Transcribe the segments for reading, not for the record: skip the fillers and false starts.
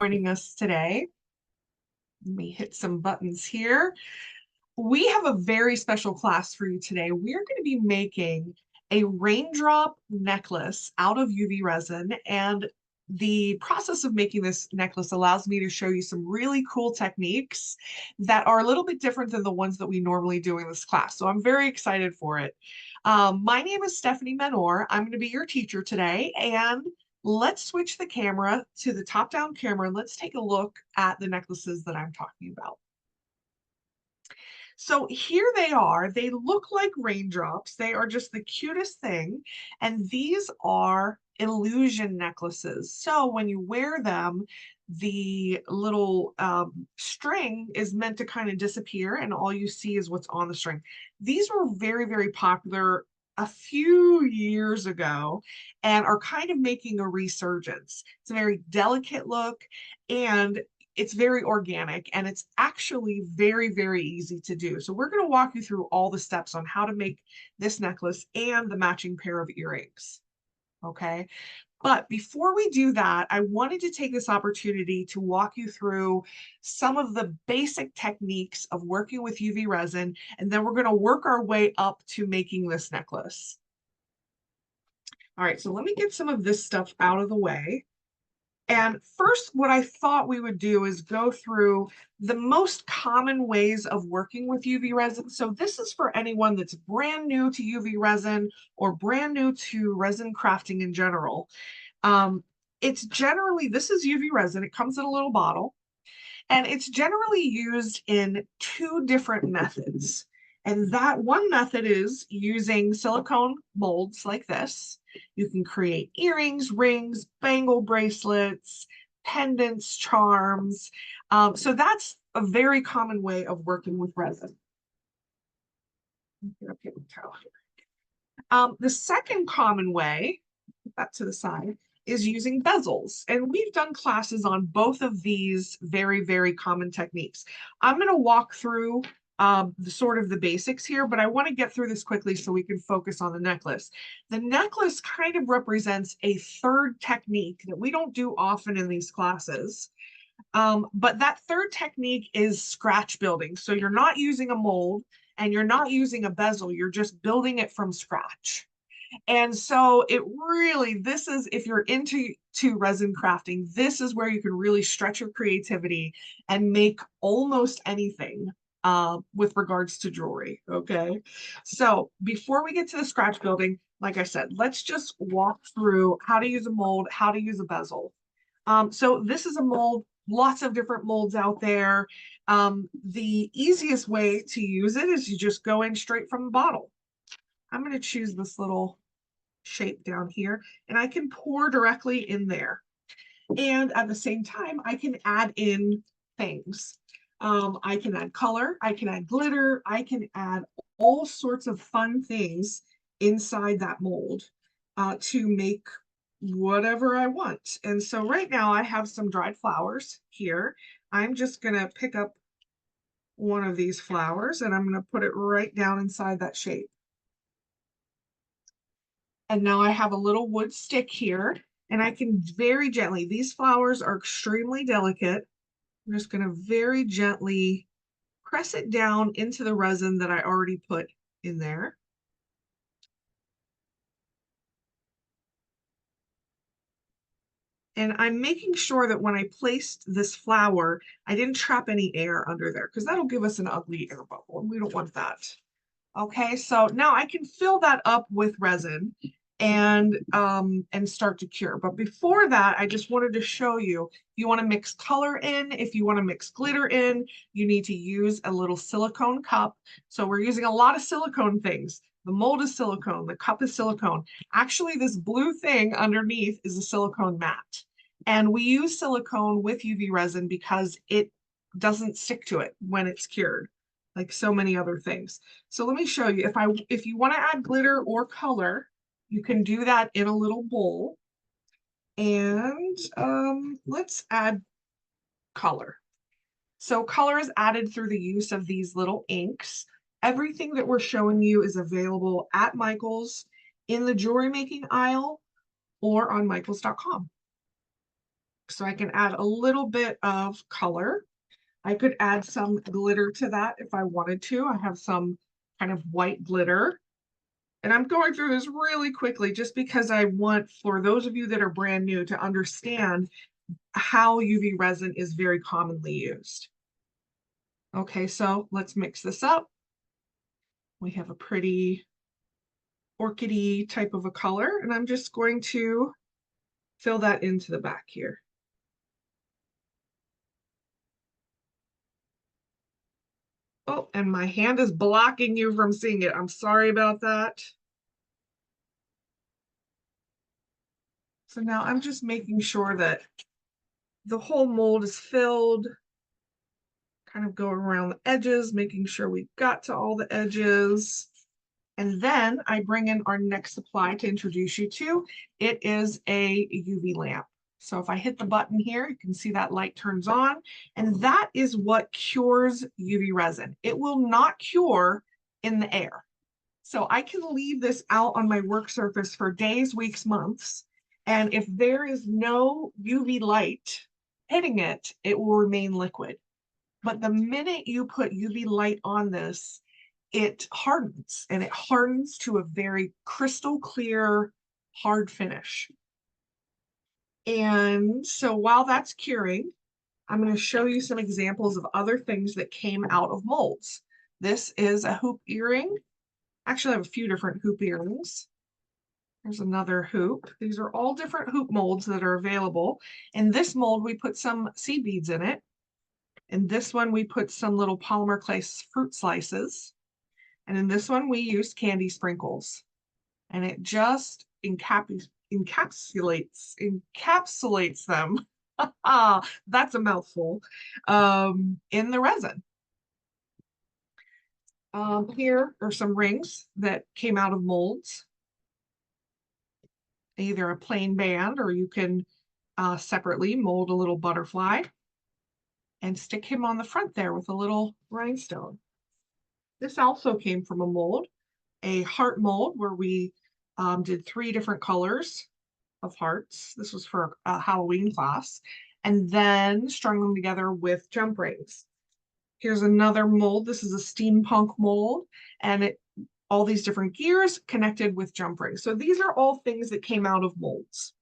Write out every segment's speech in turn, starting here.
joining us today. Let me hit some buttons here. We have a very special class for you today. We're going to be making a raindrop necklace out of UV resin, and the process of making this necklace allows me to show you some really cool techniques that are a little bit different than the ones that we normally do in this class. So I'm very excited for it. My name is Stephanie Menor. I'm going to be your teacher today, and let's switch the camera to the top-down camera and let's take a look at the necklaces that I'm talking about. So here they are. They look like raindrops. They are just the cutest thing. And these are illusion necklaces. So when you wear them, the little string is meant to kind of disappear and all you see is what's on the string. These were very, very popular a few years ago and are kind of making a resurgence. It's a very delicate look and it's very organic and it's actually very, very easy to do. So we're going to walk you through all the steps on how to make this necklace and the matching pair of earrings. Okay. But before we do that, I wanted to take this opportunity to walk you through some of the basic techniques of working with UV resin, and then we're going to work our way up to making this necklace. All right, so let me get some of this stuff out of the way. And first, what I thought we would do is go through the most common ways of working with UV resin. So this is for anyone that's brand new to UV resin or brand new to resin crafting in general. It's generally, this is UV resin. It comes in a little bottle. And it's generally used in two different methods. And that one method is using silicone molds like this. You can create earrings, rings, bangle bracelets, pendants, charms. So that's a very common way of working with resin. The second common way, put that to the side, is using bezels. And we've done classes on both of these very, very common techniques. I'm going to walk through the basics here, but I want to get through this quickly so we can focus on the necklace. The necklace kind of represents a third technique that we don't do often in these classes. But that third technique is scratch building. So you're not using a mold and you're not using a bezel, you're just building it from scratch. And so it really, this is, if you're into resin crafting, this is where you can really stretch your creativity and make almost anything with regards to jewelry, okay? So before we get to the scratch building, like I said, let's just walk through how to use a mold, how to use a bezel. So this is a mold, lots of different molds out there. The easiest way to use it is you just go in straight from the bottle. I'm going to choose this little shape down here and I can pour directly in there. And at the same time, I can add in things. I can add color, I can add glitter, I can add all sorts of fun things inside that mold to make whatever I want. And so right now I have some dried flowers here. I'm just going to pick up one of these flowers and I'm going to put it right down inside that shape. And now I have a little wood stick here and I can very gently, these flowers are extremely delicate. I'm just going to very gently press it down into the resin that I already put in there. And I'm making sure that when I placed this flower, I didn't trap any air under there because that'll give us an ugly air bubble and we don't want that. Okay, so now I can fill that up with resin and start to cure. But before that, I just wanted to show you, if you want to mix color in, if you want to mix glitter in, you need to use a little silicone cup. So we're using a lot of silicone things. The mold is silicone, the cup is silicone. Actually, this blue thing underneath is a silicone mat. And we use silicone with UV resin because it doesn't stick to it when it's cured, like so many other things. So let me show you. If you want to add glitter or color, you can do that in a little bowl. And let's add color. So color is added through the use of these little inks. Everything that we're showing you is available at Michael's in the jewelry making aisle or on michaels.com. So I can add a little bit of color. I could add some glitter to that if I wanted to. I have some kind of white glitter. And I'm going through this really quickly just because I want, for those of you that are brand new, to understand how UV resin is very commonly used. Okay, so let's mix this up. We have a pretty orchidy type of a color, and I'm just going to fill that into the back here. Oh, and my hand is blocking you from seeing it. I'm sorry about that. So now I'm just making sure that the whole mold is filled. Kind of go around the edges, making sure we got to all the edges. And then I bring in our next supply to introduce you to. It is a UV lamp. So if I hit the button here, you can see that light turns on, and that is what cures UV resin. It will not cure in the air. So I can leave this out on my work surface for days, weeks, months. And if there is no UV light hitting it, it will remain liquid. But the minute you put UV light on this, it hardens, and it hardens to a very crystal clear, hard finish. And so while that's curing, I'm going to show you some examples of other things that came out of molds. This is a hoop earring. Actually, I have a few different hoop earrings. There's another hoop. These are all different hoop molds that are available. In this mold, we put some seed beads in it. In this one, we put some little polymer clay fruit slices. And in this one, we used candy sprinkles. And it just encapsulates them. That's a mouthful. In the resin. Here are some rings that came out of molds. Either a plain band, or you can separately mold a little butterfly and stick him on the front there with a little rhinestone. This also came from a mold, a heart mold, where we did 3 different colors of hearts. This was for a Halloween class, and then strung them together with jump rings. Here's another mold. This is a steampunk mold, and all these different gears connected with jump rings. So these are all things that came out of molds.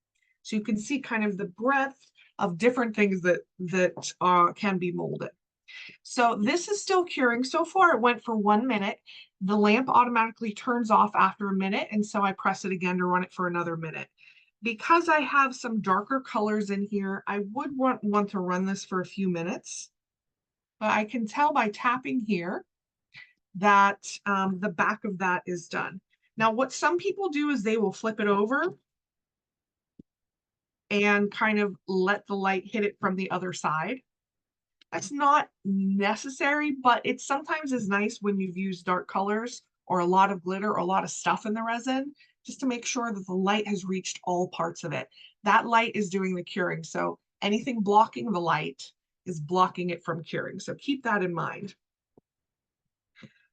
So you can see kind of the breadth of different things that can be molded. So this is still curing. So far, it went for 1 minute. The lamp automatically turns off after a minute, and so I press it again to run it for another minute. Because I have some darker colors in here, I would want to run this for a few minutes. But I can tell by tapping here that the back of that is done. Now, what some people do is they will flip it over and kind of let the light hit it from the other side. That's not necessary, but it sometimes is nice when you've used dark colors or a lot of glitter or a lot of stuff in the resin, just to make sure that the light has reached all parts of it. That light is doing the curing. So anything blocking the light is blocking it from curing. So keep that in mind.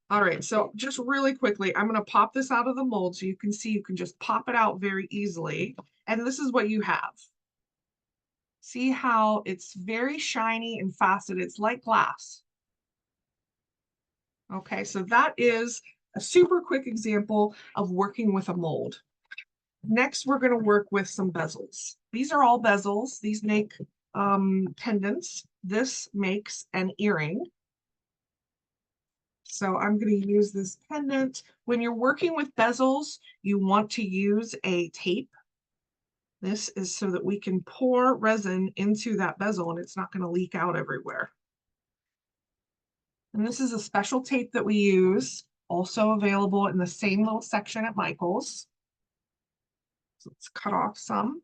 All right, so just really quickly, I'm going to pop this out of the mold so you can see you can just pop it out very easily. And this is what you have. See how it's very shiny and faceted. It's like glass. Okay, so that is a super quick example of working with a mold. Next, we're going to work with some bezels. These are all bezels. These make pendants. This makes an earring. So I'm going to use this pendant. When you're working with bezels, you want to use a tape. This is so that we can pour resin into that bezel and it's not going to leak out everywhere. And this is a special tape that we use, also available in the same little section at Michael's. So let's cut off some.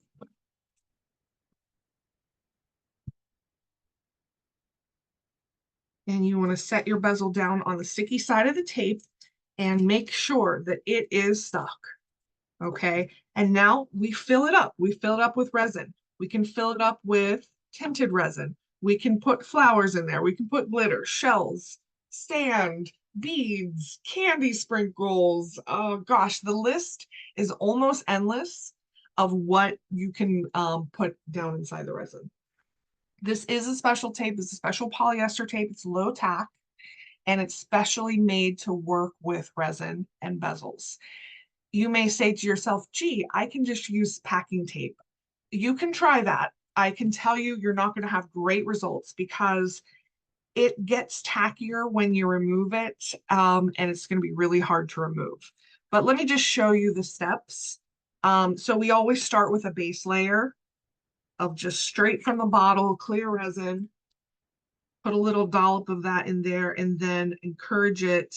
And you want to set your bezel down on the sticky side of the tape and make sure that it is stuck. Okay, and now we fill it up. We fill it up with resin. We can fill it up with tinted resin. We can put flowers in there. We can put glitter, shells, sand, beads, candy sprinkles. Oh gosh, the list is almost endless of what you can put down inside the resin. This is a special tape. It's a special polyester tape. It's low tack, and it's specially made to work with resin and bezels. You may say to yourself, gee, I can just use packing tape. You can try that. I can tell you, you're not going to have great results because it gets tackier when you remove it, and it's going to be really hard to remove. But let me just show you the steps. So we always start with a base layer of just straight from the bottle, clear resin. Put a little dollop of that in there and then encourage it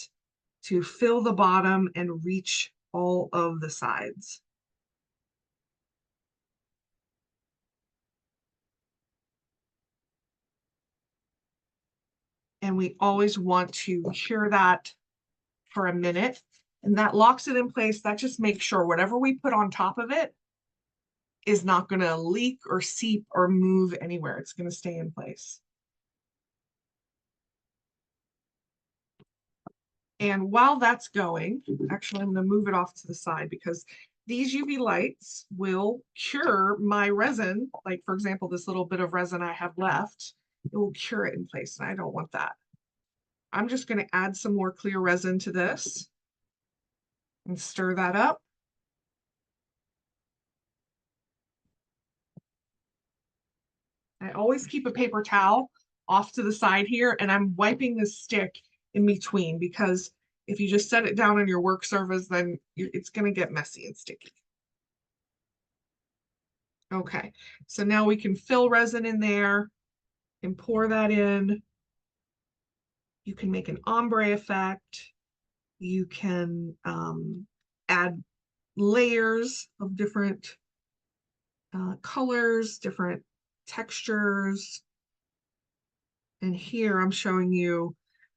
to fill the bottom and reach all of the sides. And we always want to cure that for a minute, and that locks it in place. That just makes sure whatever we put on top of it is not going to leak or seep or move anywhere. It's going to stay in place. And while that's going, actually, I'm going to move it off to the side because these UV lights will cure my resin. Like, for example, this little bit of resin I have left, it will cure it in place, and I don't want that. I'm just going to add some more clear resin to this and stir that up. I always keep a paper towel off to the side here, and I'm wiping this stick in between because if you just set it down on your work surface, then it's going to get messy and sticky. Okay, so now we can fill resin in there and pour that in. You can make an ombre effect. You can add layers of different colors, different textures. And here I'm showing you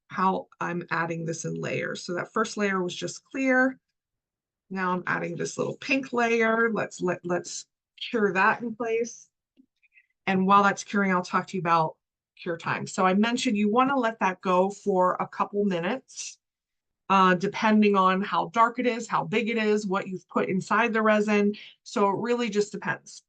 how I'm adding this in layers. So that first layer was just clear. Now I'm adding this little pink layer. Let's cure that in place. And while that's curing, I'll talk to you about cure time. So I mentioned you want to let that go for a couple minutes, depending on how dark it is, how big it is, what you've put inside the resin. So it really just depends.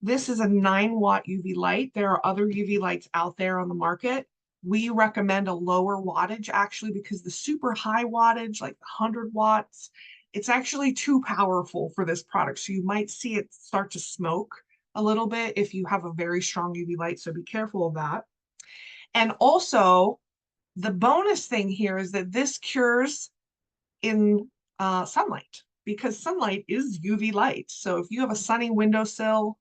This is a 9-watt UV light. There are other UV lights out there on the market. We recommend a lower wattage actually because the super high wattage, like 100 watts, it's actually too powerful for this product. So you might see it start to smoke a little bit if you have a very strong UV light. So be careful of that. And also, the bonus thing here is that this cures in sunlight because sunlight is UV light. So if you have a sunny windowsill,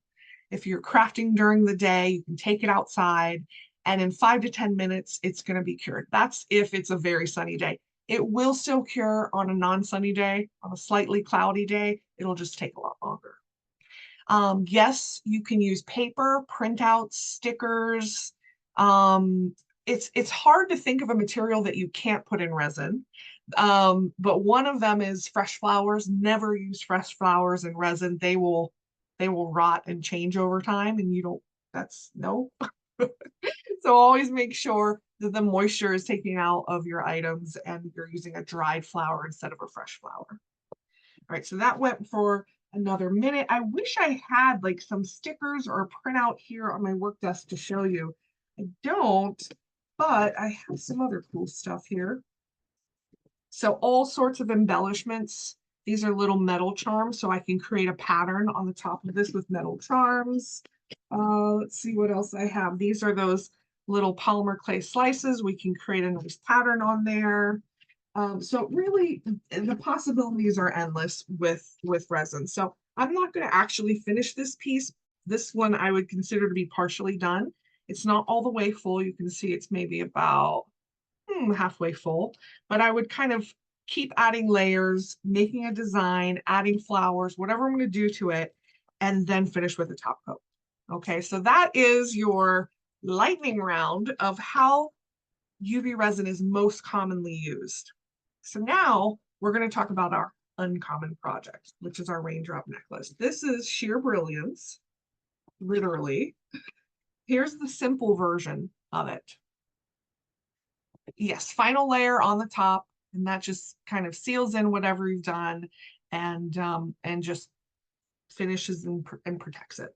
if you're crafting during the day, you can take it outside, and in 5 to 10 minutes, it's going to be cured. That's if it's a very sunny day. It will still cure on a non-sunny day, on a slightly cloudy day. It'll just take a lot longer. Yes, you can use paper, printouts, stickers. It's hard to think of a material that you can't put in resin. But one of them is fresh flowers. Never use fresh flowers in resin. They will rot and change over time, and you don't, that's no. So always make sure that the moisture is taken out of your items and you're using a dried flower instead of a fresh flower. All right, so that went for another minute. I wish I had like some stickers or a printout here on my work desk to show you. I don't, but I have some other cool stuff here. So all sorts of embellishments. These are little metal charms, so I can create a pattern on the top of this with metal charms. Let's see what else I have. These are those little polymer clay slices. We can create a nice pattern on there. So really, the possibilities are endless with resin. So I'm not going to actually finish this piece. This one I would consider to be partially done. It's not all the way full. You can see it's maybe about halfway full, but I would kind of keep adding layers, making a design, adding flowers, whatever I'm going to do to it, and then finish with a top coat. Okay, so that is your lightning round of how UV resin is most commonly used. So now we're going to talk about our uncommon project, which is our raindrop necklace. This is sheer brilliance, literally. Here's the simple version of it. Yes, final layer on the top, and that just kind of seals in whatever you've done and just finishes and protects it.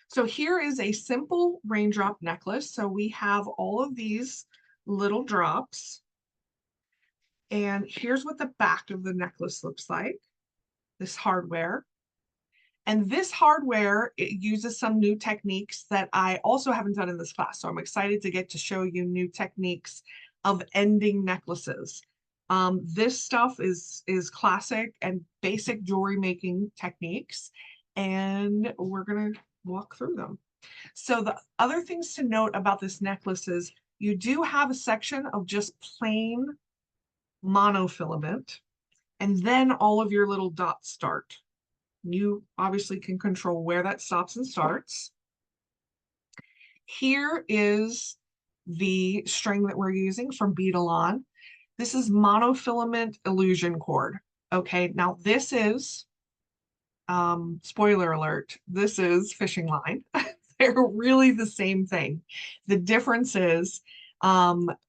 So here is a simple raindrop necklace. So we have all of these little drops. And here's what the back of the necklace looks like, this hardware. And this hardware, it uses some new techniques that I also haven't done in this class. So I'm excited to get to show you new techniques of ending necklaces. This stuff is classic and basic jewelry making techniques, and we're gonna walk through them. So the other things to note about this necklace is you do have a section of just plain monofilament, and then all of your little dots start. You obviously can control where that stops and starts. Here is the string that we're using from Bead. This is monofilament illusion cord. Okay, now this is, spoiler alert, this is fishing line. They're really the same thing. The difference is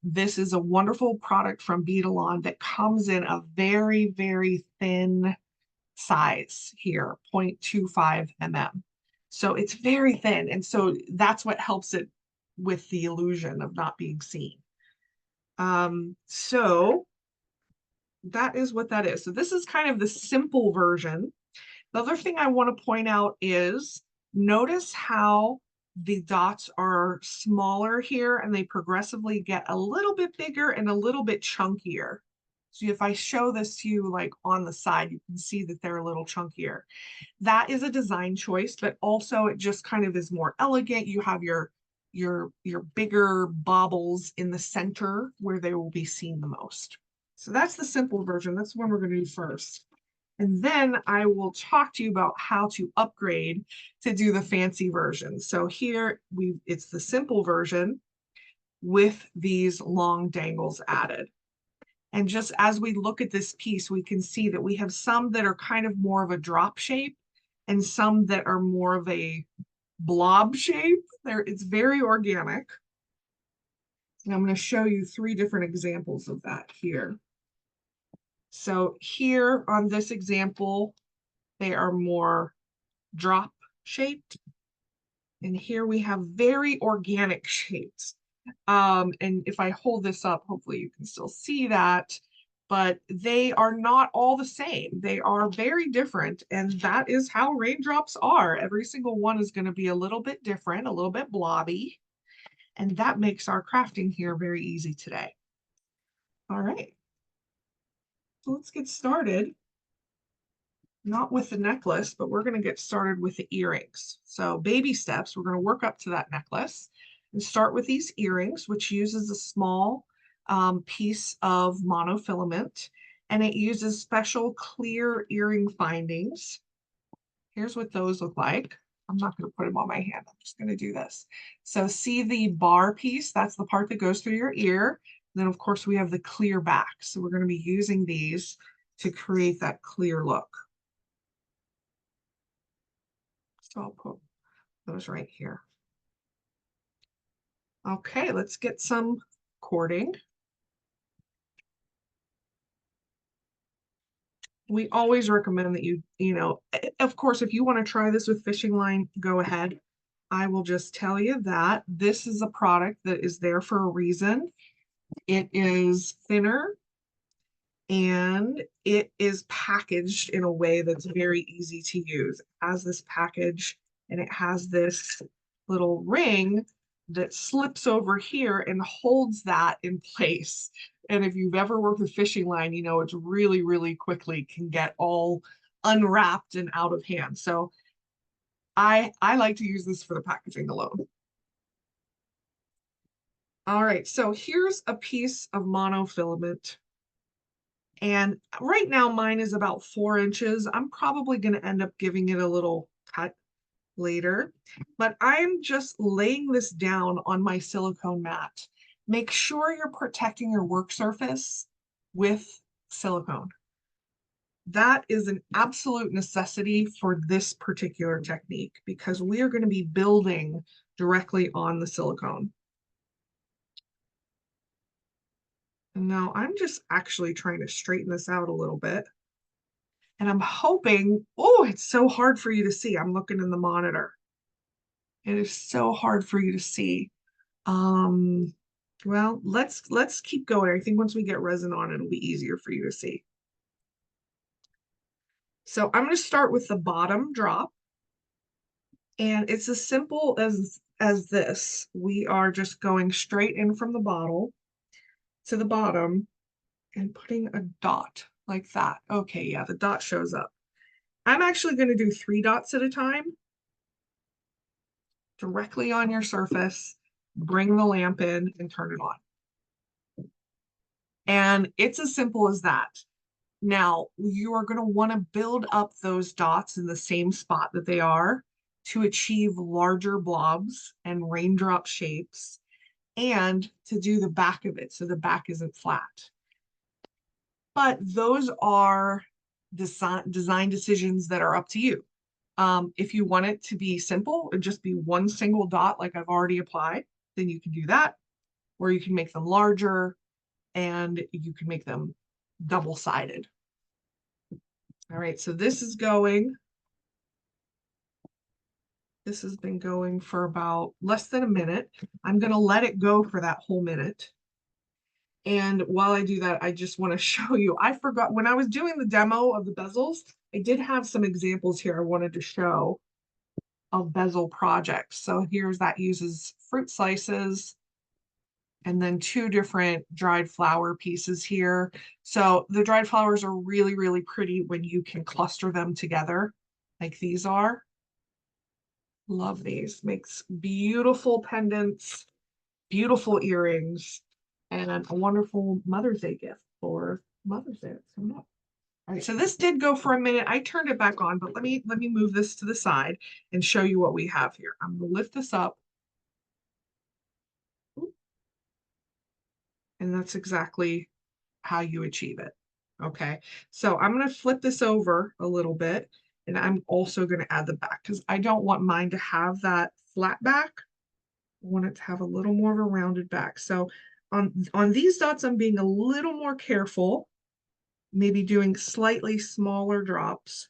this is a wonderful product from Bead that comes in a very, very thin size here, 0.25 mm. So it's very thin. And so that's what helps it with the illusion of not being seen. So that is what that is. So this is kind of the simple version. The other thing I want to point out is notice how the dots are smaller here and they progressively get a little bit bigger and a little bit chunkier. So if I show this to you like on the side, you can see that they're a little chunkier. That is a design choice, but also it just kind of is more elegant. You have your bigger baubles in the center where they will be seen the most. So that's the simple version. That's the one we're going to do first. And then I will talk to you about how to upgrade to do the fancy version. So here it's the simple version with these long dangles added. And just as we look at this piece, we can see that we have some that are kind of more of a drop shape and some that are more of a blob shape. It's very organic. And I'm going to show you 3 different examples of that here. So here on this example, they are more drop shaped. And here we have very organic shapes. And if I hold this up, hopefully you can still see that, but they are not all the same. They are very different. And that is how raindrops are. Every single one is going to be a little bit different, a little bit blobby. And that makes our crafting here very easy today. All right. So let's get started. Not with the necklace, but we're going to get started with the earrings. So baby steps, we're going to work up to that necklace and start with these earrings, which uses a small piece of monofilament, and it uses special clear earring findings. Here's what those look like. I'm not going to put them on my hand. I'm just going to do this. So see the bar piece? That's the part that goes through your ear. And then, of course, we have the clear back. So we're going to be using these to create that clear look. So I'll put those right here. Okay, let's get some cording. We always recommend that you know, of course, if you want to try this with fishing line, go ahead. I will just tell you that this is a product that is there for a reason. It is thinner and it is packaged in a way that's very easy to use. It has this package and it has this little ring that slips over here and holds that in place. And if you've ever worked with fishing line, you know it's really, really quickly can get all unwrapped and out of hand. So I like to use this for the packaging alone. All right, so here's a piece of monofilament. And right now mine is about 4 inches. I'm probably going to end up giving it a little cut later, but I'm just laying this down on my silicone mat. Make sure you're protecting your work surface with silicone. That is an absolute necessity for this particular technique because we are going to be building directly on the silicone. And now I'm just actually trying to straighten this out a little bit. And I'm hoping, oh, it's so hard for you to see. I'm looking in the monitor. It is so hard for you to see. Well, let's keep going. I think once we get resin on, it'll be easier for you to see. So I'm going to start with the bottom drop. And it's as simple as this. We are just going straight in from the bottle to the bottom and putting a dot like that. Okay, yeah, the dot shows up. I'm actually going to do 3 dots at a time directly on your surface. Bring the lamp in and turn it on. And it's as simple as that. Now, you are going to want to build up those dots in the same spot that they are to achieve larger blobs and raindrop shapes and to do the back of it so the back isn't flat. But those are design decisions that are up to you. If you want it to be simple and just be one single dot like I've already applied, then you can do that, or you can make them larger and you can make them double-sided. All right, so this has been going for about less than a minute. I'm going to let it go for that whole minute. And while I do that, I just want to show you, I forgot when I was doing the demo of the bezels, I did have some examples here I wanted to show of bezel projects. So here's that uses fruit slices and then 2 different dried flower pieces here. So the dried flowers are really, really pretty when you can cluster them together like these are. Love these. Makes beautiful pendants, beautiful earrings, and a wonderful Mother's Day gift for Mother's Day that's coming up. All right, so this did go for a minute. I turned it back on, but let me move this to the side and show you what we have here. I'm going to lift this up. And that's exactly how you achieve it. Okay, so I'm going to flip this over a little bit, and I'm also going to add the back because I don't want mine to have that flat back. I want it to have a little more of a rounded back. So on these dots, I'm being a little more careful, maybe doing slightly smaller drops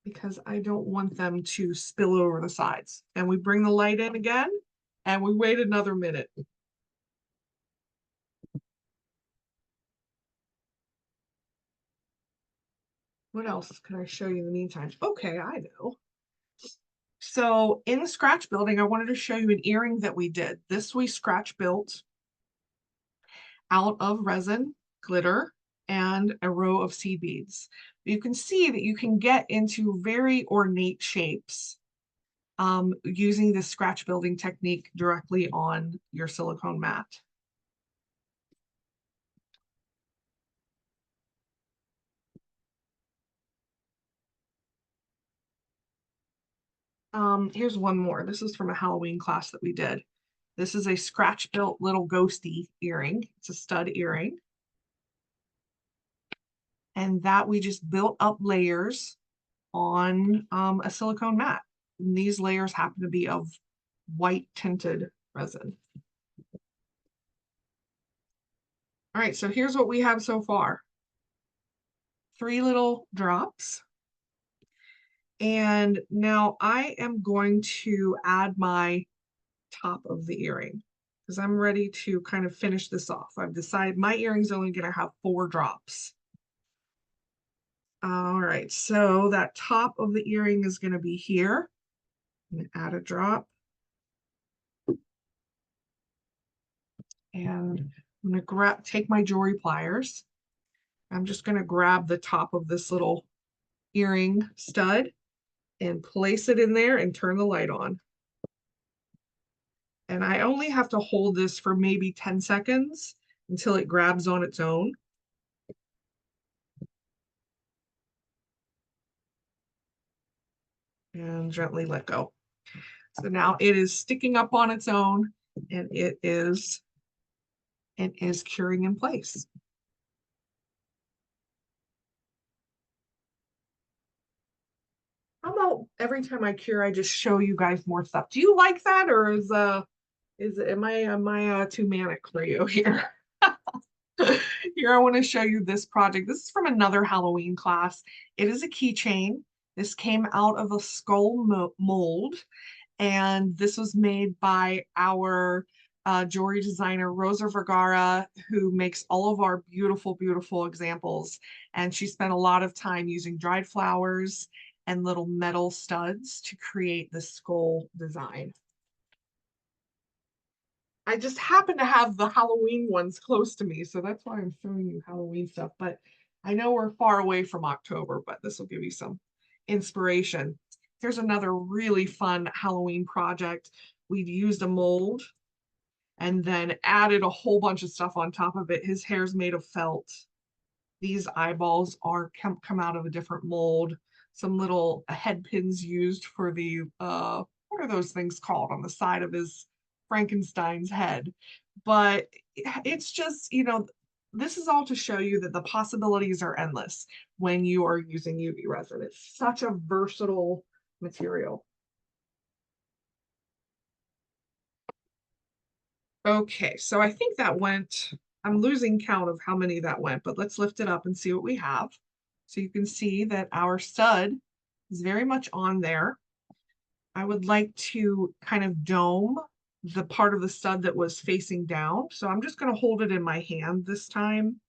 because I don't want them to spill over the sides. And we bring the light in again, and we wait another minute. What else can I show you in the meantime? Okay, I know. So in the scratch building, I wanted to show you an earring that we did. This we scratch built out of resin, glitter, and a row of seed beads. You can see that you can get into very ornate shapes using this scratch building technique directly on your silicone mat. Here's one more. This is from a Halloween class that we did. This is a scratch built little ghosty earring. It's a stud earring. And that we just built up layers on a silicone mat. And these layers happen to be of white tinted resin. All right, so here's what we have so far. 3 little drops. And now I am going to add my top of the earring because I'm ready to kind of finish this off. I've decided my earring's only going to have 4 drops. All right, so that top of the earring is going to be here. I'm going to add a drop. And I'm going to take my jewelry pliers. I'm just going to grab the top of this little earring stud and place it in there and turn the light on. And I only have to hold this for maybe 10 seconds until it grabs on its own. And gently let go. So now it is sticking up on its own and it is curing in place. How about every time I cure, I just show you guys more stuff? Do you like that, or am I too manic for you here? Here, I want to show you this project. This is from another Halloween class. It is a keychain, This came out of a skull mold, and this was made by our jewelry designer, Rosa Vergara, who makes all of our beautiful, beautiful examples. And she spent a lot of time using dried flowers and little metal studs to create the skull design. I just happen to have the Halloween ones close to me, so that's why I'm showing you Halloween stuff. But I know we're far away from October, but this will give you some inspiration. Here's another really fun Halloween project. We've used a mold and then added a whole bunch of stuff on top of it. His hair's made of felt. These eyeballs are come out of a different mold. Some little head pins used for the what are those things called on the side of his Frankenstein's head. But it's just, you know, this is all to show you that the possibilities are endless when you are using UV resin. It's such a versatile material. Okay, so I think that went, I'm losing count of how many that went, but let's lift it up and see what we have. So you can see that our stud is very much on there. I would like to kind of dome the part of the stud that was facing down. So I'm just going to hold it in my hand this time.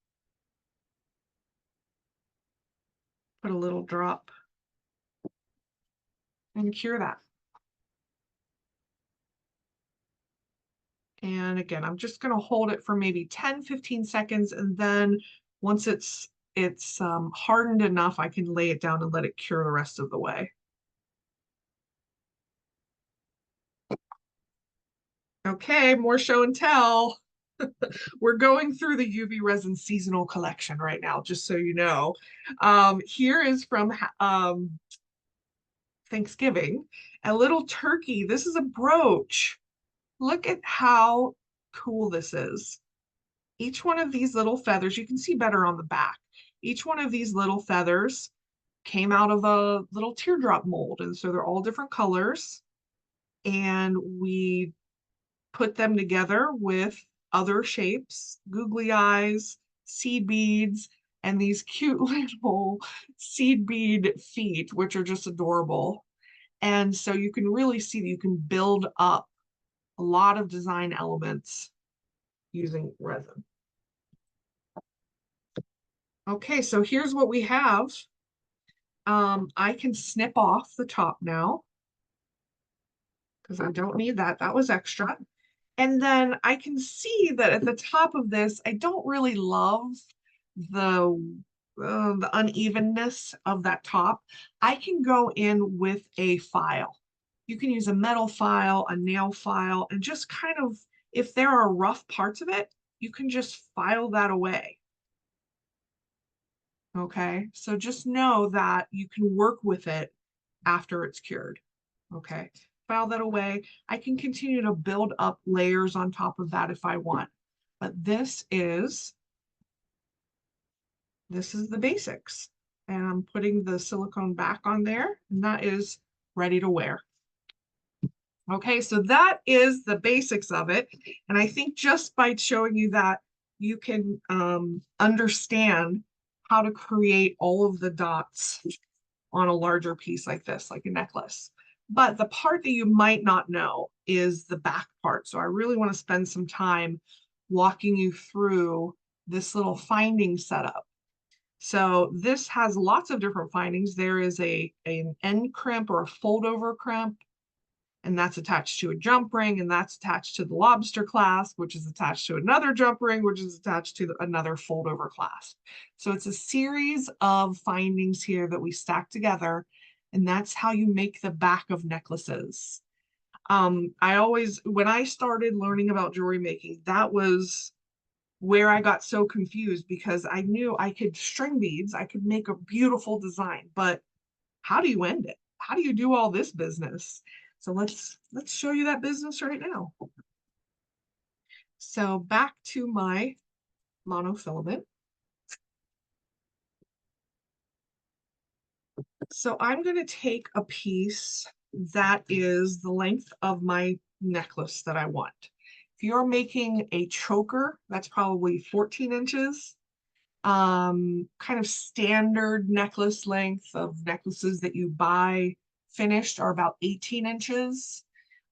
Put a little drop and cure that. And again, I'm just going to hold it for maybe 10-15 seconds, and then once it's hardened enough, I can lay it down and let it cure the rest of the way. Okay, more show and tell. We're going through the UV resin seasonal collection right now, just so you know. Here is from Thanksgiving, a little turkey. This is a brooch. Look at how cool this is. Each one of these little feathers, you can see better on the back. Each one of these little feathers came out of a little teardrop mold. And so they're all different colors. And we put them together with other shapes, googly eyes, seed beads, and these cute little seed bead feet, which are just adorable. And so you can really see that you can build up a lot of design elements using resin. Okay, so here's what we have. I can snip off the top now because I don't need that. That was extra. And then I can see that at the top of this, I don't really love the unevenness of that top. I can go in with a file. You can use a metal file, a nail file, and just kind of, if there are rough parts of it, you can just file that away. Okay, so just know that you can work with it after it's cured. Okay, file that away. I can continue to build up layers on top of that if I want. But this is the basics. And I'm putting the silicone back on there, and that is ready to wear. Okay, so that is the basics of it. And I think just by showing you that, you can understand how to create all of the dots on a larger piece like this, like a necklace. But the part that you might not know is the back part. So I really want to spend some time walking you through this little finding setup. So this has lots of different findings. There is an end crimp or a fold over crimp, and that's attached to a jump ring, and that's attached to the lobster clasp, which is attached to another jump ring, which is attached to another fold over clasp. So it's a series of findings here that we stack together, and that's how you make the back of necklaces. When I started learning about jewelry making, that was where I got so confused, because I knew I could string beads, I could make a beautiful design, but how do you end it? How do you do all this business? So let's show you that business right now. So back to my monofilament. So I'm going to take a piece that is the length of my necklace that I want. If you're making a choker, that's probably 14 inches. kind of standard necklace length of necklaces that you buy finished are about 18 inches.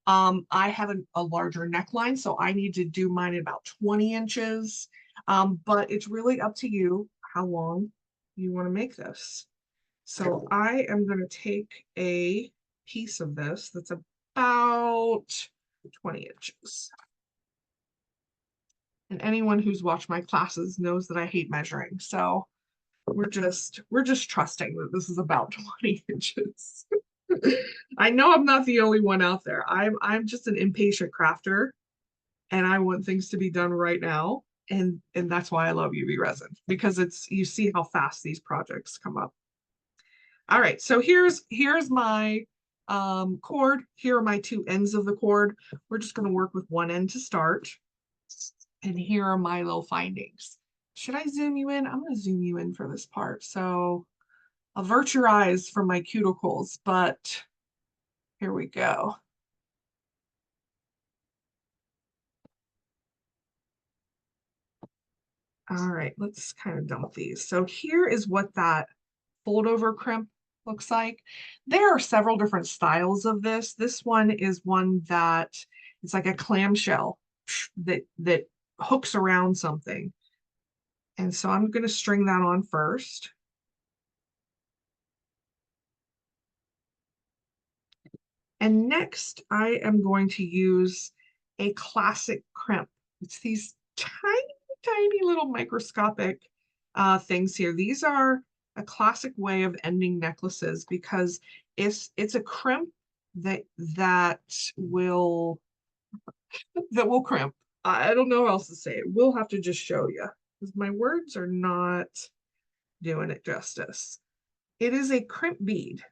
I have a larger neckline, so I need to do mine at about 20 inches. But it's really up to you how long you want to make this. So I am going to take a piece of this that's about 20 inches. And anyone who's watched my classes knows that I hate measuring. So we're just trusting that this is about 20 inches. I know I'm not the only one out there. I'm just an impatient crafter and I want things to be done right now. And that's why I love UV resin, because it's, you see how fast these projects come up. All right, so here's my cord. Here are my two ends of the cord. We're just going to work with one end to start. And here are my little findings. Should I zoom you in? I'm going to zoom you in for this part. So avert your eyes from my cuticles, but here we go. All right, let's kind of dump these. So here is what that fold over crimp looks like. There are several different styles of this. This one is one that it's like a clamshell that hooks around something. And so I'm going to string that on first. And next, I am going to use a classic crimp. It's these tiny, tiny little microscopic things here. These are a classic way of ending necklaces because it's a crimp that will crimp. I don't know how else to say it. We'll have to just show you because my words are not doing it justice. It is a crimp bead.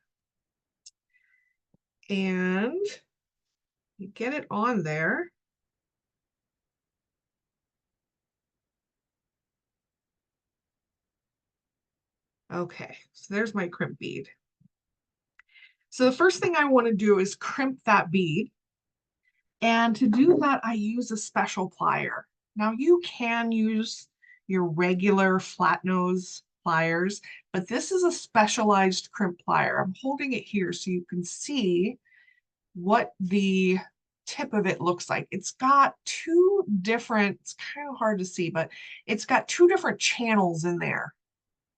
And you get it on there. Okay, so there's my crimp bead. So the first thing I want to do is crimp that bead. And to do that, I use a special plier. Now you can use your regular flat nose pliers, but this is a specialized crimp plier. I'm holding it here so you can see what the tip of it looks like. It's got two different, it's kind of hard to see, but it's got two different channels in there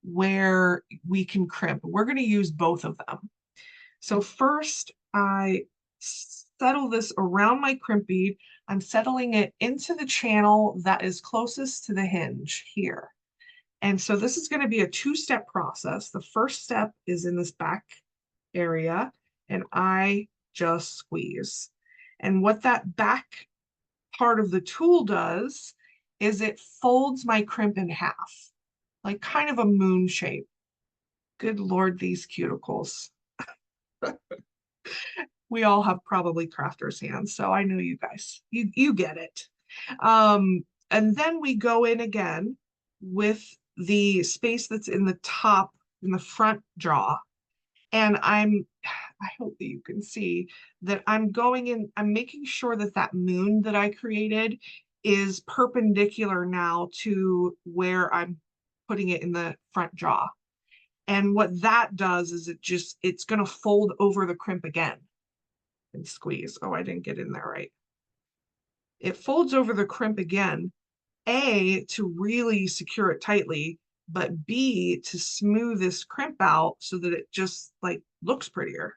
where we can crimp. We're going to use both of them. So first I settle this around my crimp bead. I'm settling it into the channel that is closest to the hinge here. And so this is going to be a two-step process. The first step is in this back area, and I just squeeze. And what that back part of the tool does is it folds my crimp in half, like kind of a moon shape. Good Lord, these cuticles. We all have probably crafter's hands, so I know you guys, you get it. And then we go in again with the space that's in the top, in the front jaw. And I hope that you can see that I'm going in, I'm making sure that that moon that I created is perpendicular now to where I'm putting it in the front jaw. And what that does is it's going to fold over the crimp again and squeeze. Oh, I didn't get in there right. It folds over the crimp again, A, to really secure it tightly, but B, to smooth this crimp out so that it just like looks prettier.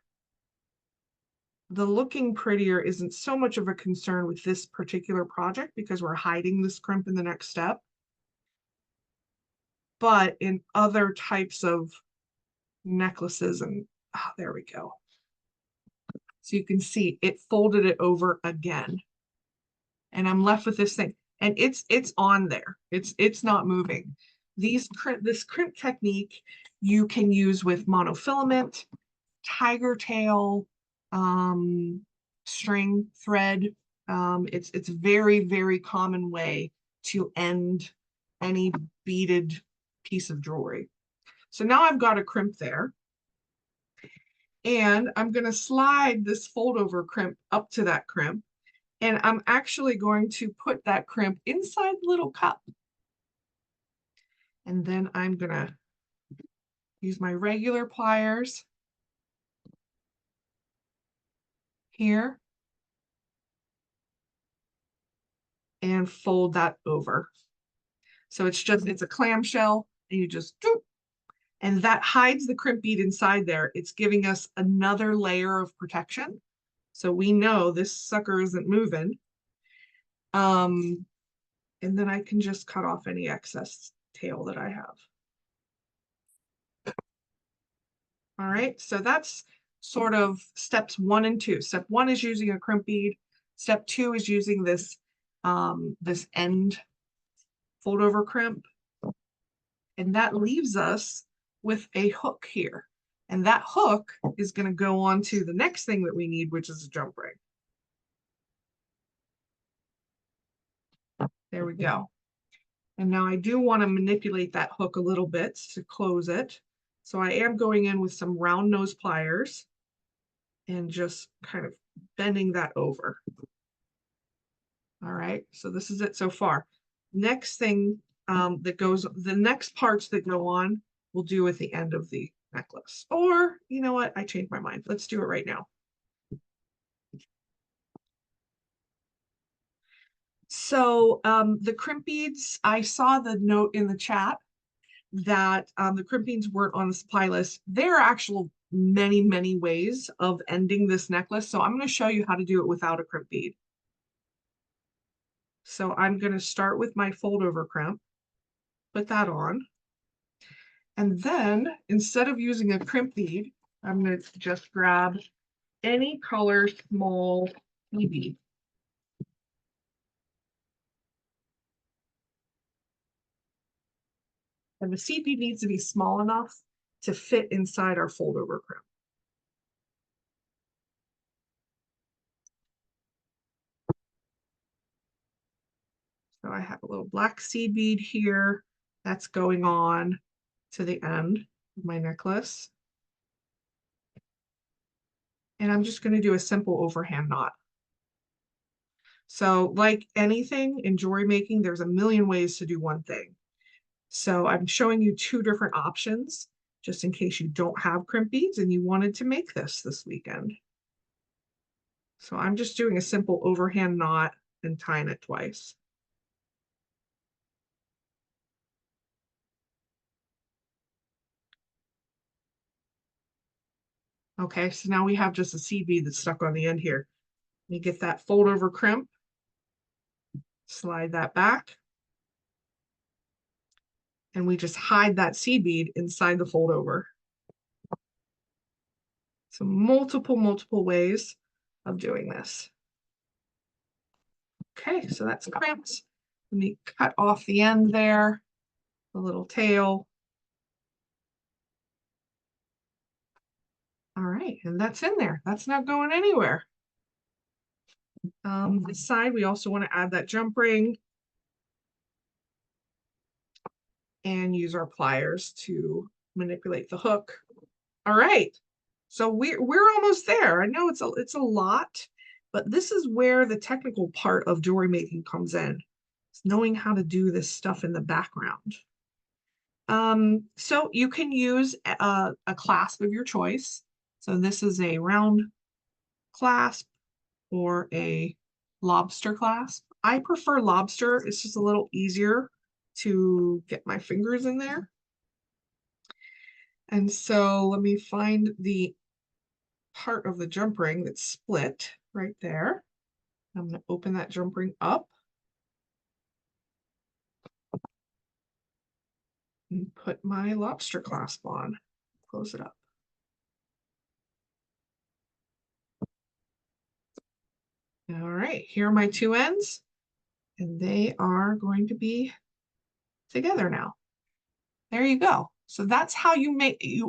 The looking prettier isn't so much of a concern with this particular project because we're hiding this crimp in the next step. But in other types of necklaces and there we go. So you can see it folded it over again. And I'm left with this thing. And it's on there. It's not moving. This crimp technique you can use with monofilament, tiger tail, string, thread. It's a very, very common way to end any beaded piece of jewelry. So now I've got a crimp there. And I'm going to slide this fold over crimp up to that crimp. And I'm actually going to put that crimp inside the little cup. And then I'm gonna use my regular pliers here and fold that over. So it's a clamshell, and you just doop, and that hides the crimp bead inside there. It's giving us another layer of protection. So we know this sucker isn't moving. And then I can just cut off any excess tail that I have. All right, so that's sort of steps 1 and 2. Step 1 is using a crimp bead. Step 2 is using this this end fold over crimp. And that leaves us with a hook here. And that hook is going to go on to the next thing that we need, which is a jump ring. There we go. And now I do want to manipulate that hook a little bit to close it. So I am going in with some round nose pliers and just kind of bending that over. All right, so this is it so far. Next thing the next parts that go on, we'll do at the end of the necklace. Or, you know what, I changed my mind. Let's do it right now. So the crimp beads, I saw the note in the chat that the crimp beads weren't on the supply list. There are actual many ways of ending this necklace. So I'm going to show you how to do it without a crimp bead. So I'm going to start with my fold over crimp, put that on. And then instead of using a crimp bead, I'm going to just grab any color small bead. And the seed bead needs to be small enough to fit inside our fold over crimp. So I have a little black seed bead here that's going on to the end of my necklace. And I'm just going to do a simple overhand knot. So like anything in jewelry making, there's a million ways to do one thing. So I'm showing you 2 different options, just in case you don't have crimp beads and you wanted to make this weekend. So I'm just doing a simple overhand knot and tying it twice. Okay, so now we have just a seed bead that's stuck on the end here. Let me get that fold over crimp, slide that back, and we just hide that seed bead inside the fold over. So multiple ways of doing this. Okay, so that's crimped. Let me cut off the end there, the little tail. All right, and that's in there. That's not going anywhere. This side, we also want to add that jump ring and use our pliers to manipulate the hook. All right, so we're almost there. I know it's a lot, but this is where the technical part of jewelry making comes in. It's knowing how to do this stuff in the background. So you can use a clasp of your choice. So this is a round clasp or a lobster clasp. I prefer lobster. It's just a little easier to get my fingers in there. And so let me find the part of the jump ring that's split right there. I'm going to open that jump ring up and put my lobster clasp on. Close it up. All right, here are my 2 ends, and they are going to be together now. There you go. So that's how you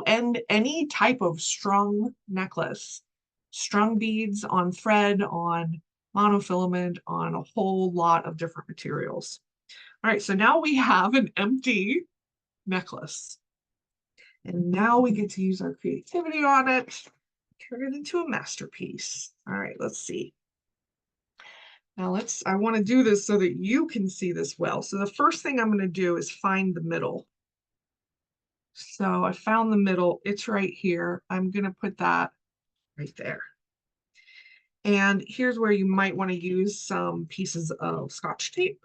end any type of strung necklace. Strung beads on thread, on monofilament, on a whole lot of different materials. All right, so now we have an empty necklace. And now we get to use our creativity on it, turn it into a masterpiece. All right, let's see. Now I want to do this so that you can see this well. So the first thing I'm going to do is find the middle. So I found the middle, it's right here. I'm gonna put that right there. And here's where you might want to use some pieces of Scotch tape.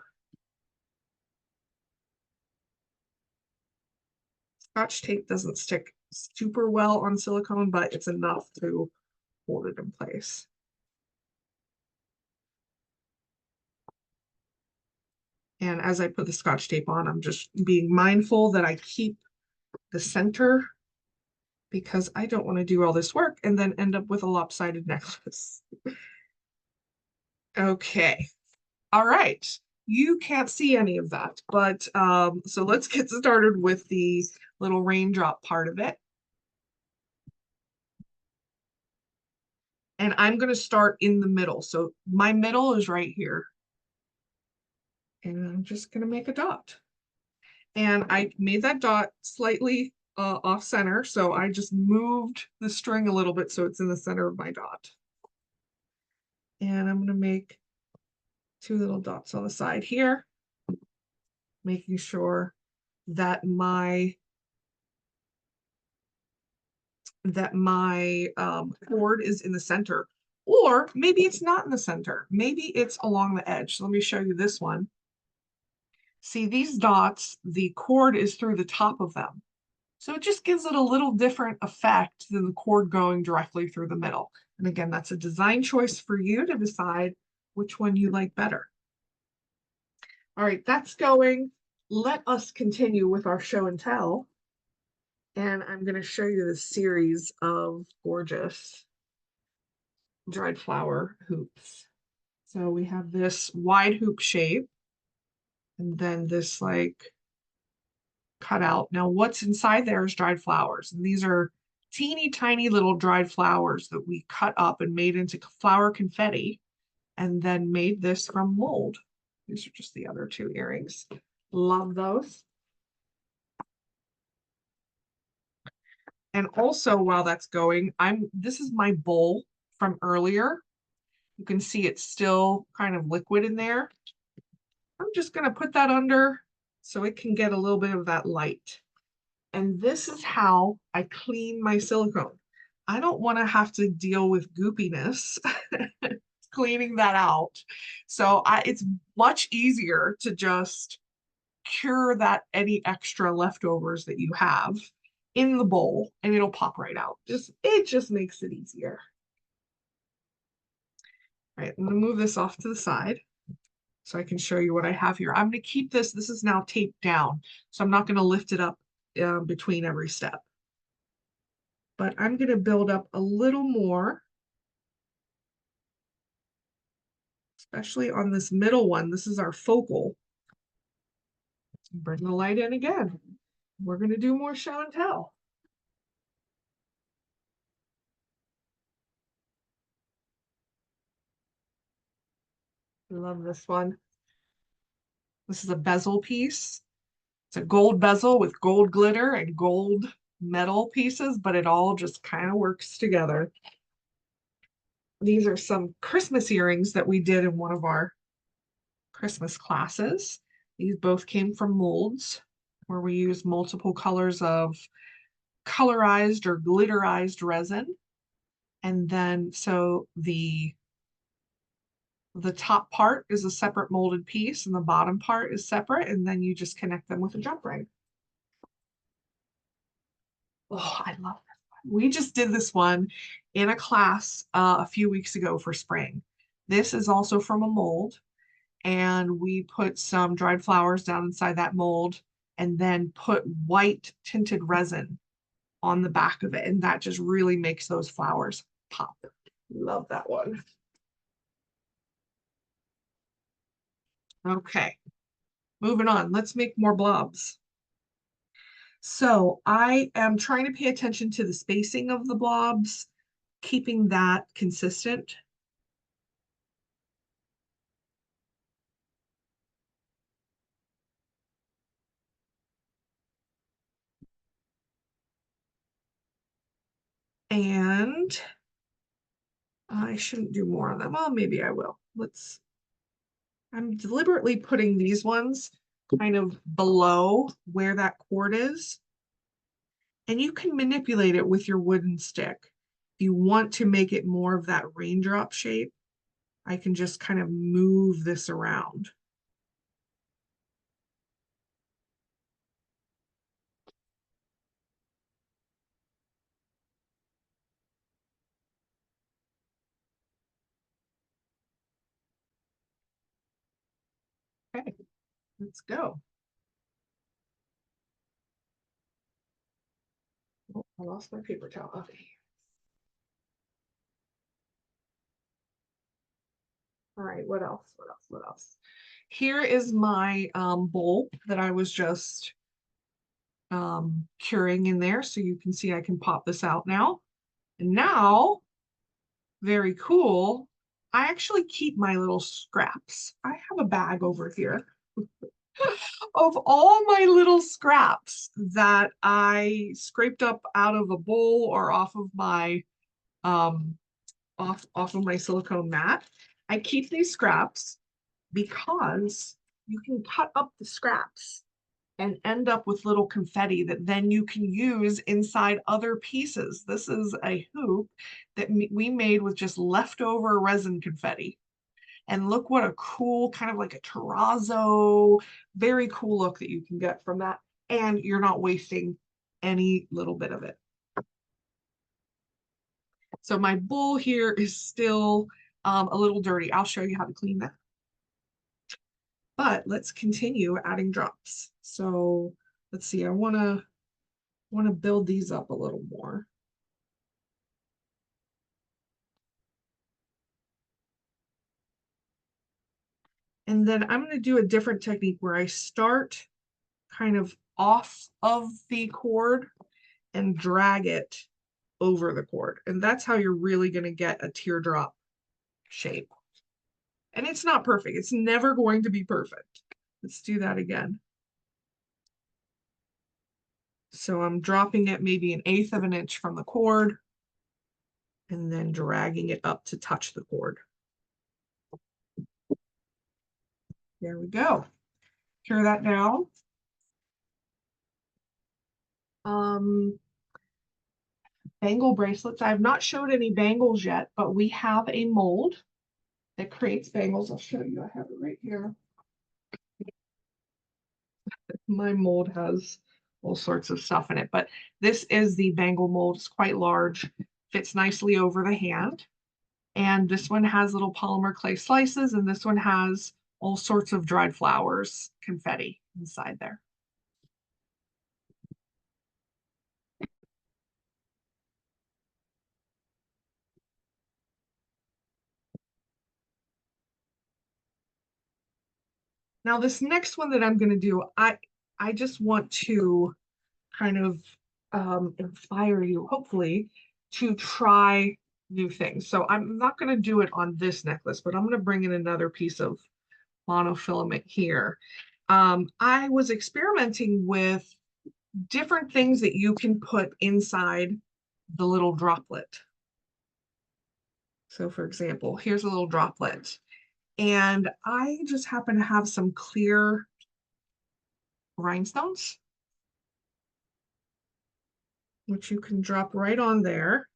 Scotch tape doesn't stick super well on silicone, but it's enough to hold it in place. And as I put the Scotch tape on, I'm just being mindful that I keep the center because I don't want to do all this work and then end up with a lopsided necklace. Okay. All right. You can't see any of that, but so let's get started with the little raindrop part of it. And I'm going to start in the middle. So my middle is right here. And I'm just going to make a dot. And I made that dot slightly off center. So I just moved the string a little bit so it's in the center of my dot. And I'm going to make 2 little dots on the side here, making sure that my cord is in the center, or maybe it's not in the center. Maybe it's along the edge. So let me show you this one. See these dots, the cord is through the top of them. So it just gives it a little different effect than the cord going directly through the middle. And again, that's a design choice for you to decide which one you like better. All right, that's going. Let us continue with our show and tell. And I'm going to show you the series of gorgeous dried flower hoops. So we have this wide hoop shape and then this like cut out. Now what's inside there is dried flowers. And these are teeny tiny little dried flowers that we cut up and made into flower confetti and then made this from mold. These are just the other 2 earrings. Love those. And also while that's going, this is my bowl from earlier. You can see it's still kind of liquid in there. I'm just going to put that under so it can get a little bit of that light. And this is how I clean my silicone. I don't want to have to deal with goopiness cleaning that out. So it's much easier to just cure that any extra leftovers that you have in the bowl and it'll pop right out. It just makes it easier. All right, I'm going to move this off to the side so I can show you what I have here. I'm going to keep this. This is now taped down, so I'm not going to lift it up between every step. But I'm going to build up a little more, especially on this middle one. This is our focal. Bring the light in again. We're going to do more show and tell. I love this one. This is a bezel piece. It's a gold bezel with gold glitter and gold metal pieces, but it all just kind of works together. These are some Christmas earrings that we did in one of our Christmas classes. These both came from molds where we used multiple colors of colorized or glitterized resin. And then so the top part is a separate molded piece and the bottom part is separate, and then you just connect them with a jump ring. Oh, I love this one. We just did this one in a class a few weeks ago for spring. This is also from a mold, and we put some dried flowers down inside that mold and then put white tinted resin on the back of it, and that just really makes those flowers pop. Love that one. Okay, moving on. Let's make more blobs. So I am trying to pay attention to the spacing of the blobs, keeping that consistent. And I shouldn't do more on them. Well, maybe I will. I'm deliberately putting these ones kind of below where that cord is And you can manipulate it with your wooden stick. If you want to make it more of that raindrop shape, I can just kind of move this around. Okay, let's go. Oh, I lost my paper towel. Okay. All right, what else? What else? What else? Here is my bowl that I was just curing in there. So you can see I can pop this out now. And now, very cool, I actually keep my little scraps. I have a bag over here of all my little scraps that I scraped up out of a bowl or um off of my silicone mat. I keep these scraps because you can cut up the scraps and end up with little confetti that then you can use inside other pieces. This is a hoop that we made with just leftover resin confetti. And look what a cool, kind of like a terrazzo, very cool look that you can get from that. And you're not wasting any little bit of it. So my bowl here is still a little dirty. I'll show you how to clean that. But let's continue adding drops. So let's see, I want to build these up a little more. And then I'm going to do a different technique where I start kind of off of the cord and drag it over the cord. And that's how you're really going to get a teardrop shape. And it's not perfect. It's never going to be perfect. Let's do that again. So I'm dropping it maybe 1/8 of an inch from the cord and then dragging it up to touch the cord. There we go. Tear that down. Bangle bracelets. I have not showed any bangles yet, but we have a mold that creates bangles. I'll show you. I have it right here. My mold has all sorts of stuff in it, but this is the bangle mold. It's quite large, fits nicely over the hand. And this one has little polymer clay slices, and this one has all sorts of dried flowers, confetti inside there. Now this next one that I'm going to do, I just want to kind of inspire you, hopefully, to try new things. So I'm not going to do it on this necklace, but I'm going to bring in another piece of monofilament here. I was experimenting with different things that you can put inside the little droplet. So for example, here's a little droplet. And I just happen to have some clear rhinestones, which you can drop right on there.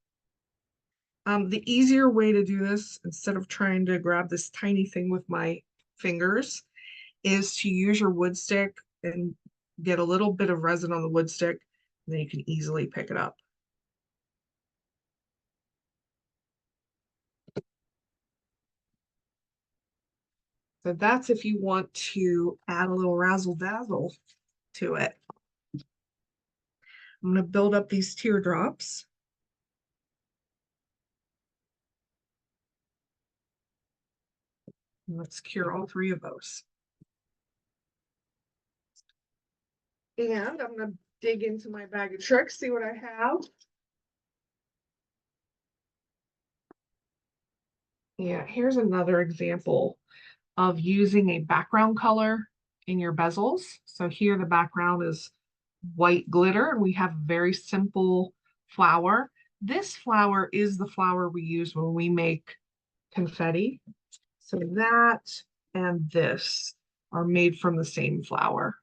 The easier way to do this, instead of trying to grab this tiny thing with my fingers, is to use your wood stick and get a little bit of resin on the wood stick, and then you can easily pick it up. So that's if you want to add a little razzle dazzle to it. I'm going to build up these teardrops. Let's cure all 3 of those. And I'm going to dig into my bag of tricks, see what I have. Yeah, here's another example of using a background color in your bezels. So here the background is white glitter, and we have a very simple flower. This flower is the flower we use when we make confetti. So that and this are made from the same flower.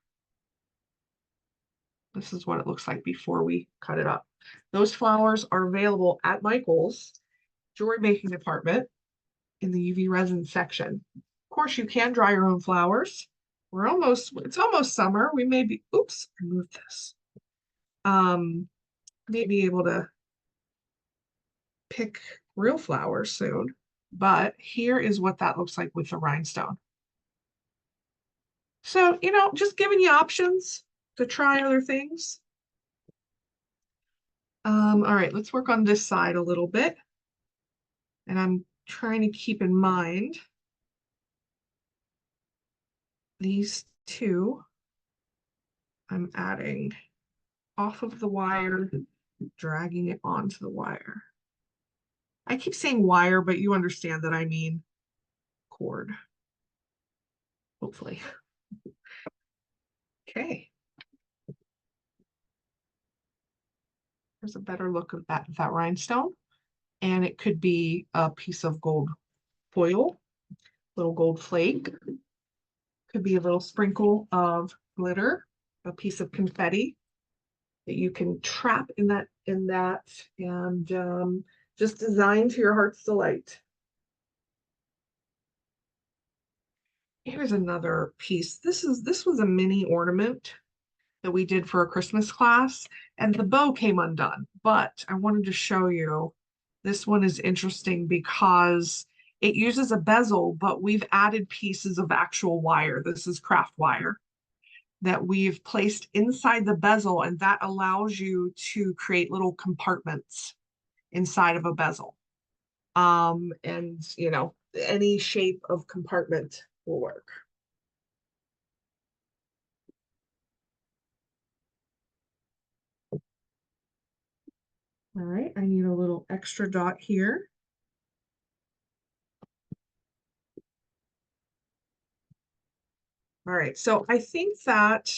This is what it looks like before we cut it up. Those flowers are available at Michael's jewelry making department in the UV resin section. Of course, you can dry your own flowers. It's almost summer. We may be, oops, I moved this. May be able to pick real flowers soon, but here is what that looks like with the rhinestone. So, just giving you options to try other things. All right, let's work on this side a little bit. And I'm trying to keep in mind these two. I'm adding off of the wire, dragging it onto the wire. I keep saying wire, but you understand that I mean cord. Hopefully. Okay. There's a better look of that rhinestone. And it could be a piece of gold foil, little gold flake. Could be a little sprinkle of glitter, a piece of confetti that you can trap in that and just design to your heart's delight. Here's another piece. This was a mini ornament that we did for a Christmas class, and the bow came undone, but I wanted to show you this one is interesting because it uses a bezel, but we've added pieces of actual wire. This is craft wire that we've placed inside the bezel, and that allows you to create little compartments inside of a bezel. And any shape of compartment will work. All right, I need a little extra dot here. All right, so I think that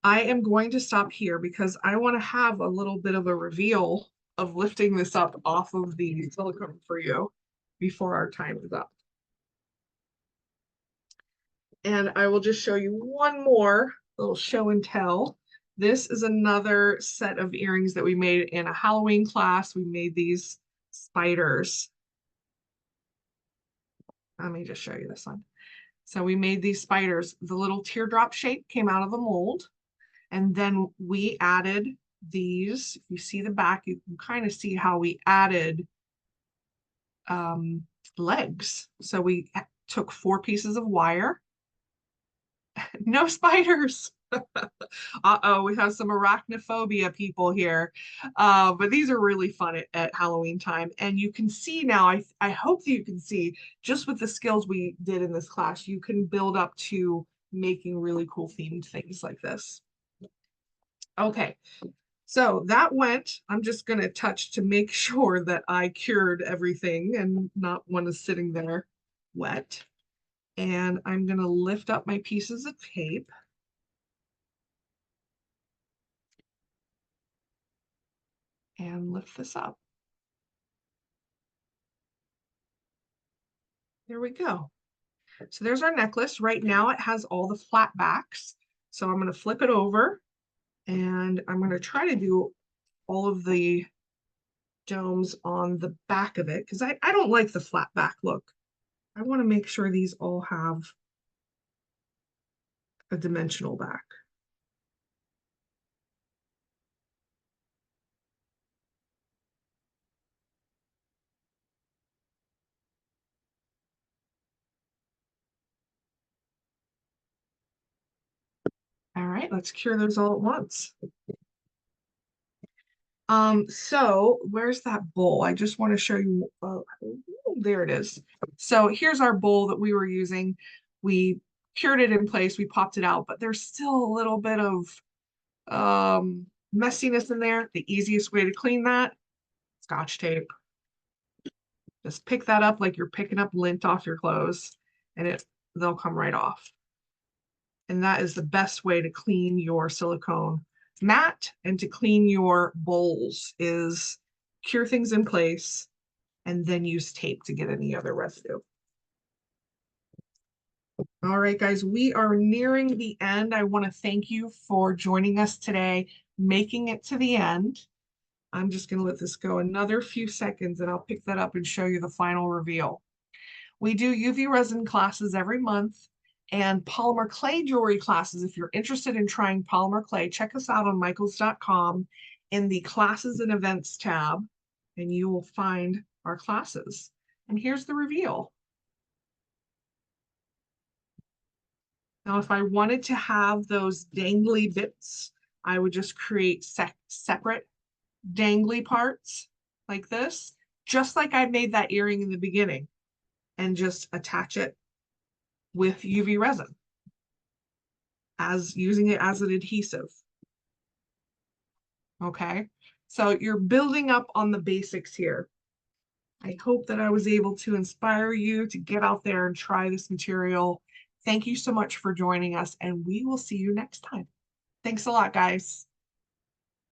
I am going to stop here because I want to have a little bit of a reveal of lifting this up off of the silicone for you before our time is up. And I will just show you one more little show and tell. This is another set of earrings that we made in a Halloween class. We made these spiders. Let me just show you this one. So we made these spiders. The little teardrop shape came out of the mold. And then we added these. If you see the back, you can kind of see how we added legs. So we took 4 pieces of wire. No spiders. Uh-oh, we have some arachnophobia people here. But these are really fun at Halloween time. And you can see now, I hope that you can see, just with the skills we did in this class, you can build up to making really cool themed things like this. Okay, so that went, I'm just going to touch to make sure that I cured everything and not one is sitting there wet. And I'm going to lift up my pieces of tape. And lift this up. There we go. So there's our necklace. Right now it has all the flat backs. So I'm going to flip it over and I'm going to try to do all of the domes on the back of it because I don't like the flat back look. I want to make sure these all have a dimensional back. All right, let's cure those all at once. So where's that bowl? I just want to show you, there it is. So here's our bowl that we were using. We cured it in place, we popped it out, but there's still a little bit of messiness in there. The easiest way to clean that, Scotch tape. Just pick that up like you're picking up lint off your clothes and they'll come right off. And that is the best way to clean your silicone mat and to clean your bowls is cure things in place and then use tape to get any other residue. All right, guys, we are nearing the end. I want to thank you for joining us today, making it to the end. I'm just going to let this go another few seconds and I'll pick that up and show you the final reveal. We do UV resin classes every month and polymer clay jewelry classes. If you're interested in trying polymer clay, check us out on michaels.com in the classes and events tab, and you will find our classes. And here's the reveal. Now, if I wanted to have those dangly bits, I would just create separate dangly parts like this, just like I made that earring in the beginning, and just attach it with UV resin as using it as an adhesive. Okay, so you're building up on the basics here. I hope that I was able to inspire you to get out there and try this material. Thank you so much for joining us, and we will see you next time. Thanks a lot, guys.